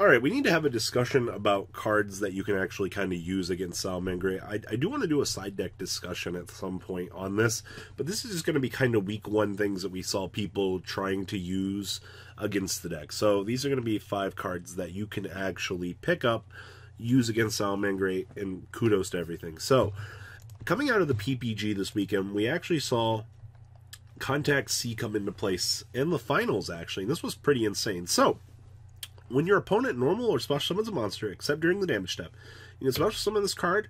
Alright, we need to have a discussion about cards that you can actually kind of use against Salamangreat. I do want to do a side deck discussion at some point on this, but this is just going to be kind of week one things that we saw people trying to use against the deck. So these are going to be 5 cards that you can actually pick up, use against Salamangreat, and kudos to everything. So, coming out of the PPG this weekend, we actually saw Contact C come into place in the finals, actually, and this was pretty insane. So, when your opponent normal or special summons a monster, except during the damage step, you can special summon this card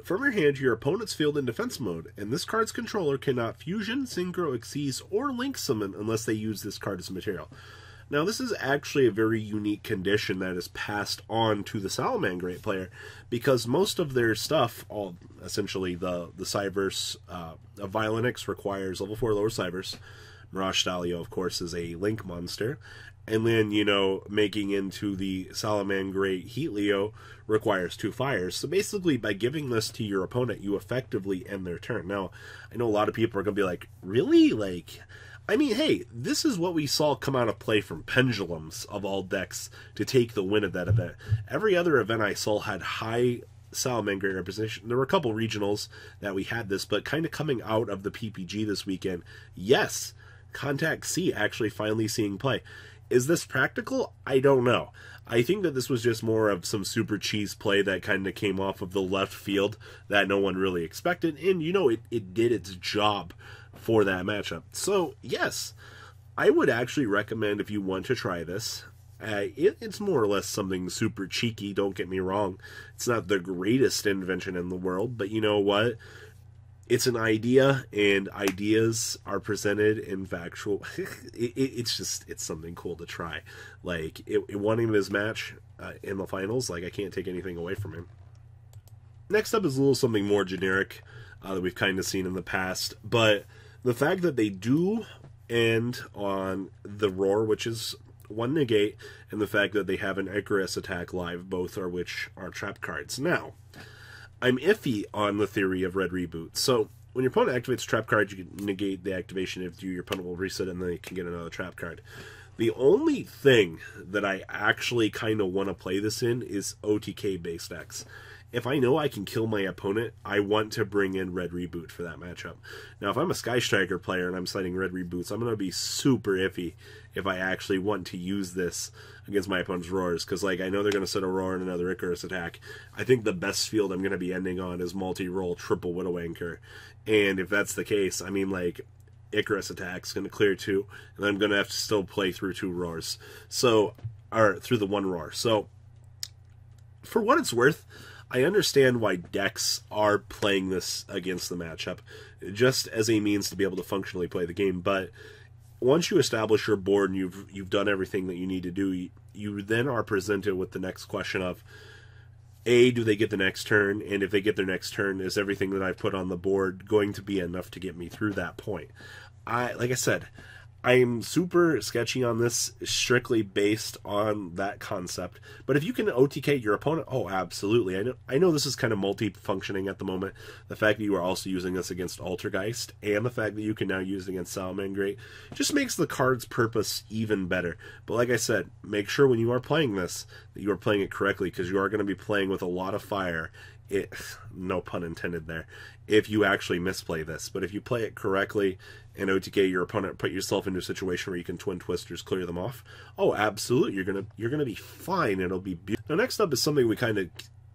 from your hand to your opponent's field in defense mode, and this card's controller cannot fusion, synchro, exceed, or link summon unless they use this card as material. Now, this is actually a very unique condition that is passed on to the Salamangreat player, because most of their stuff, all essentially the Cyverse of Violentix requires level 4 lower Cyverse. Mirage Stalio, of course, is a link monster. And then, you know, making into the Salamangreat Heat Leo requires 2 fires. So basically, by giving this to your opponent, you effectively end their turn. Now, I know a lot of people are going to be like, really? Like, I mean, hey, this is what we saw come out of play from Pendulums of all decks to take the win at that event. Every other event I saw had high Salamangreat representation. There were a couple regionals that we had this, but kind of coming out of the PPG this weekend, yes, Contact C actually finally seeing play. Is this practical? I don't know. I think that this was just more of some super cheese play that kind of came off of the left field that no one really expected, and you know, it did its job for that matchup. So, yes, I would actually recommend if you want to try this. It's more or less something super cheeky, don't get me wrong. It's not the greatest invention in the world, but you know what? It's an idea, and ideas are presented in factual. It's something cool to try. Like, it winning this match in the finals, like, I can't take anything away from him. Next up is a little something more generic that we've kind of seen in the past, but the fact that they do end on the Roar, which is 1 negate, and the fact that they have an Icarus attack live, both are which are trap cards. Now, I'm iffy on the theory of red reboot. So, when your opponent activates a trap card, you can negate the activation if your opponent will reset and then they can get another trap card. The only thing that I actually kind of want to play this in is OTK-based decks. If I know I can kill my opponent, I want to bring in red reboot for that matchup. Now, if I'm a Sky Striker player and I'm citing red reboots, I'm going to be super iffy if I actually want to use this against my opponent's Roars, because like I know they're going to set a Roar and another Icarus attack. I think the best field I'm going to be ending on is multi-roll triple Widow Anchor, and if that's the case, I mean, like, Icarus attack's going to clear 2, and I'm going to have to still play through 2 Roars, so, or through the 1 Roar. So, for what it's worth, I understand why decks are playing this against the matchup, just as a means to be able to functionally play the game. But once you establish your board and you've done everything that you need to do, you then are presented with the next question of, A, do they get the next turn? And if they get their next turn, is everything that I've put on the board going to be enough to get me through that point? Like I said, I'm super sketchy on this, strictly based on that concept. But if you can OTK your opponent, oh, absolutely. I know this is kind of multi-functioning at the moment. The fact that you are also using this against Altergeist, and the fact that you can now use it against Salamangreat, just makes the card's purpose even better. But like I said, make sure when you are playing this, that you are playing it correctly, because you are going to be playing with a lot of fire. No pun intended there, if you actually misplay this. But if you play it correctly and OTK your opponent, put yourself into a situation where you can Twin Twisters clear them off, oh, absolutely, you're gonna be fine. It'll be beautiful. Now, next up is something we kind of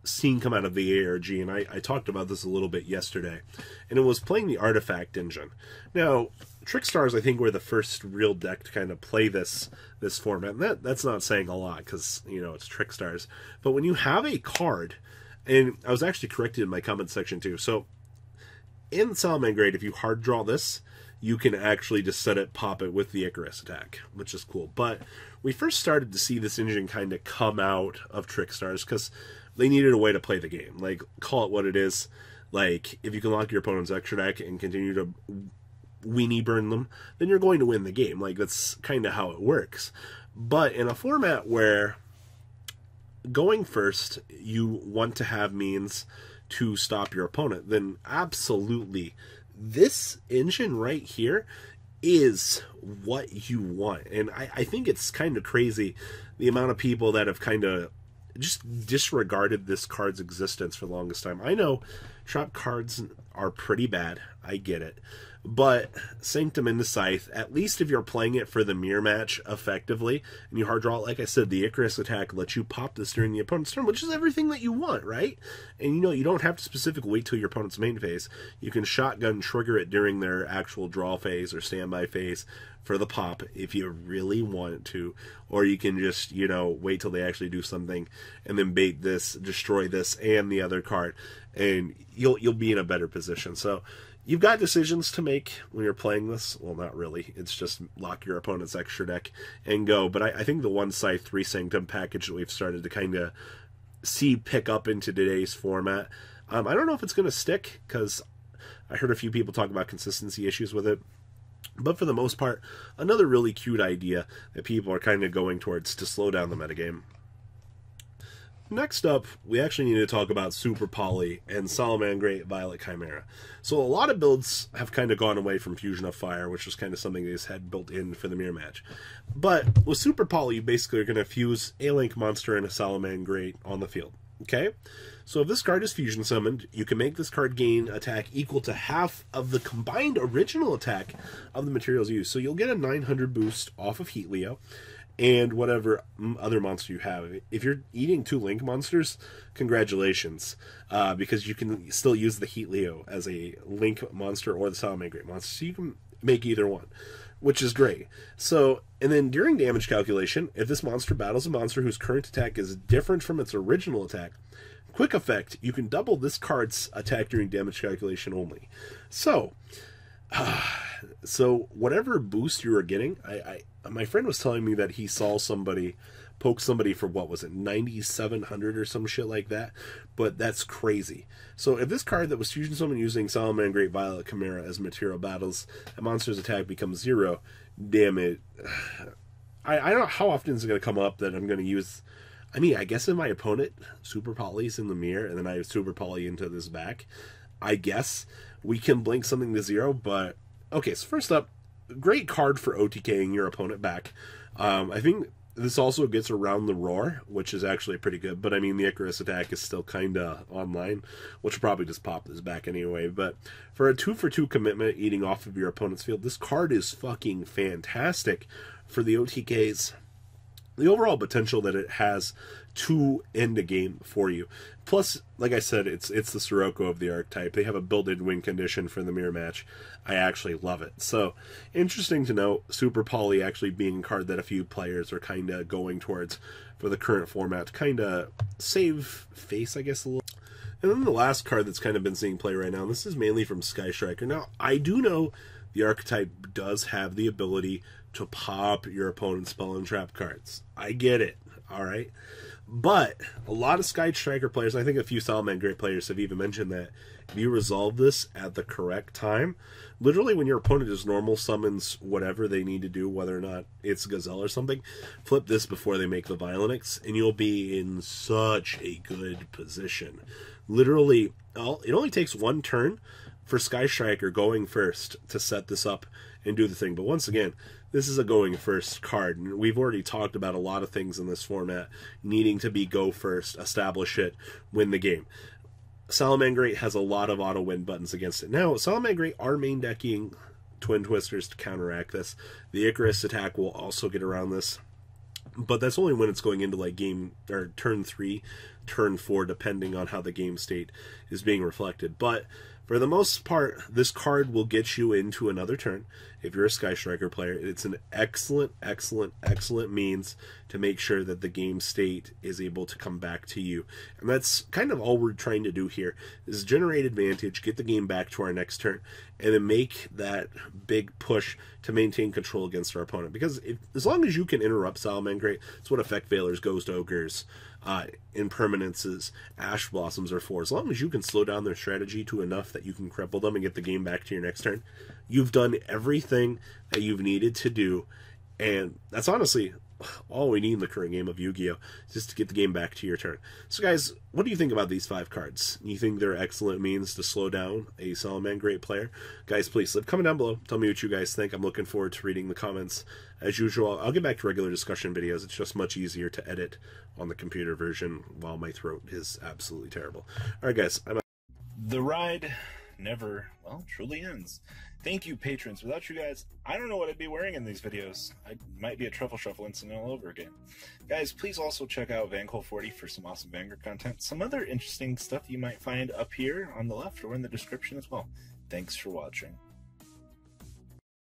seen come out of the ARG, and I talked about this a little bit yesterday, and it was playing the Artifact engine. Now, Trickstars, I think, were the first real deck to kind of play this format, and that's not saying a lot, because, you know, it's Trickstars. But when you have a card, and I was actually corrected in my comment section too. So, in Salamangreat, if you hard draw this, you can actually just set it, pop it with the Icarus attack, which is cool. But we first started to see this engine kind of come out of Trickstars because they needed a way to play the game. Like, call it what it is. Like, if you can lock your opponent's extra deck and continue to weenie burn them, then you're going to win the game. Like, that's kind of how it works. But in a format where going first, you want to have means to stop your opponent, then absolutely, this engine right here is what you want. And I think it's kind of crazy the amount of people that have kind of just disregarded this card's existence for the longest time. I know trap cards are pretty bad. I get it. But Sanctum into Scythe, at least if you're playing it for the mirror match effectively, and you hard draw it, like I said, the Icarus attack lets you pop this during the opponent's turn, which is everything that you want, right? And you know, you don't have to specifically wait till your opponent's main phase. You can shotgun trigger it during their actual draw phase or standby phase for the pop if you really want to, or you can just, you know, wait till they actually do something and then bait this, destroy this and the other card, and you'll be in a better position. So you've got decisions to make when you're playing this. Well, not really. It's just lock your opponent's extra deck and go. But I think the 1 Scythe 3 Sanctum package that we've started to kind of see pick up into today's format, I don't know if it's going to stick, because I heard a few people talk about consistency issues with it. But for the most part, another really cute idea that people are kind of going towards to slow down the metagame. Next up, we actually need to talk about Super Poly and Salamangreat Violet Chimera. So a lot of builds have kind of gone away from Fusion of Fire, which was kind of something they just had built in for the mirror match. But with Super Poly, you basically are going to fuse a Link monster and a Salamangreat on the field. Okay? So if this card is fusion summoned, you can make this card gain attack equal to half of the combined original attack of the materials used. So you'll get a 900 boost off of Yugioh and whatever other monster you have. If you're eating 2 Link monsters, congratulations, because you can still use the Yugioh as a Link monster or the Salamangreat monster, so you can make either one, which is great. So, and then during damage calculation, if this monster battles a monster whose current attack is different from its original attack, quick effect, you can double this card's attack during damage calculation only. So, so whatever boost you were getting, my friend was telling me that he saw somebody poke somebody for, what was it, 9,700 or some shit like that, but that's crazy. So if this card that was fusion summoned using Salamangreat Violet Chimera as material battles, a monster's attack becomes 0, damn it. I don't know how often is it going to come up that I'm going to use. I mean, I guess if my opponent Super Poly's in the mirror and then I have Super Poly into this back, I guess we can blink something to 0. But okay, so first up, great card for OTKing your opponent back. I think this also gets around the Roar, which is actually pretty good. But I mean, the Icarus attack is still kind of online, which will probably just pop this back anyway. But for a 2-for-2 commitment eating off of your opponent's field, this card is fucking fantastic for the OTKs. The overall potential that it has to end a game for you. Plus, like I said, it's the Sirocco of the archetype. They have a built-in win condition for the mirror match. I actually love it. So, interesting to note, Super Poly actually being a card that a few players are kind of going towards for the current format to kind of save face, I guess, a little. And then the last card that's kind of been seeing play right now, and this is mainly from Sky Striker. Now, I do know the archetype does have the ability to pop your opponent's spell and trap cards. I get it, alright? But a lot of Sky Striker players, and I think a few Salamangreat players have even mentioned that if you resolve this at the correct time, literally when your opponent just normal summons whatever they need to do, whether or not it's Gazelle or something, flip this before they make the Violence, and you'll be in such a good position. Literally, it only takes 1 turn for Sky Striker going first to set this up and do the thing. But once again, this is a going first card, and we've already talked about a lot of things in this format needing to be go first, establish it, win the game. Salamangreat has a lot of auto win buttons against it. Now, Salamangreat are main decking Twin Twisters to counteract this. The Icarus attack will also get around this, but that's only when it's going into like game or turn 3, turn 4, depending on how the game state is being reflected. But for the most part, this card will get you into another turn. If you're a Sky Striker player, it's an excellent, excellent, excellent means to make sure that the game state is able to come back to you. And that's kind of all we're trying to do here, is generate advantage, get the game back to our next turn, and then make that big push to maintain control against our opponent. Because as long as you can interrupt Salamangreat, it's what Effect Veilers, Ghost Ogres, Impermanences, Ash Blossoms are for. As long as you can slow down their strategy to enough that you can cripple them and get the game back to your next turn, you've done everything that you've needed to do. And that's honestly all we need in the current game of Yu-Gi-Oh! Is just to get the game back to your turn. So guys, what do you think about these 5 cards? You think they're excellent means to slow down a Salamangreat player? Guys, please leave a comment down below. Tell me what you guys think. I'm looking forward to reading the comments. As usual, I'll get back to regular discussion videos. It's just much easier to edit on the computer version while my throat is absolutely terrible. Alright guys, I'm out. The ride never, well, truly ends. Thank you, patrons. Without you guys, I don't know what I'd be wearing in these videos. I might be a truffle shuffle incident all over again. Guys, please also check out VanCole40 for some awesome Vanguard content. Some other interesting stuff you might find up here on the left or in the description as well. Thanks for watching.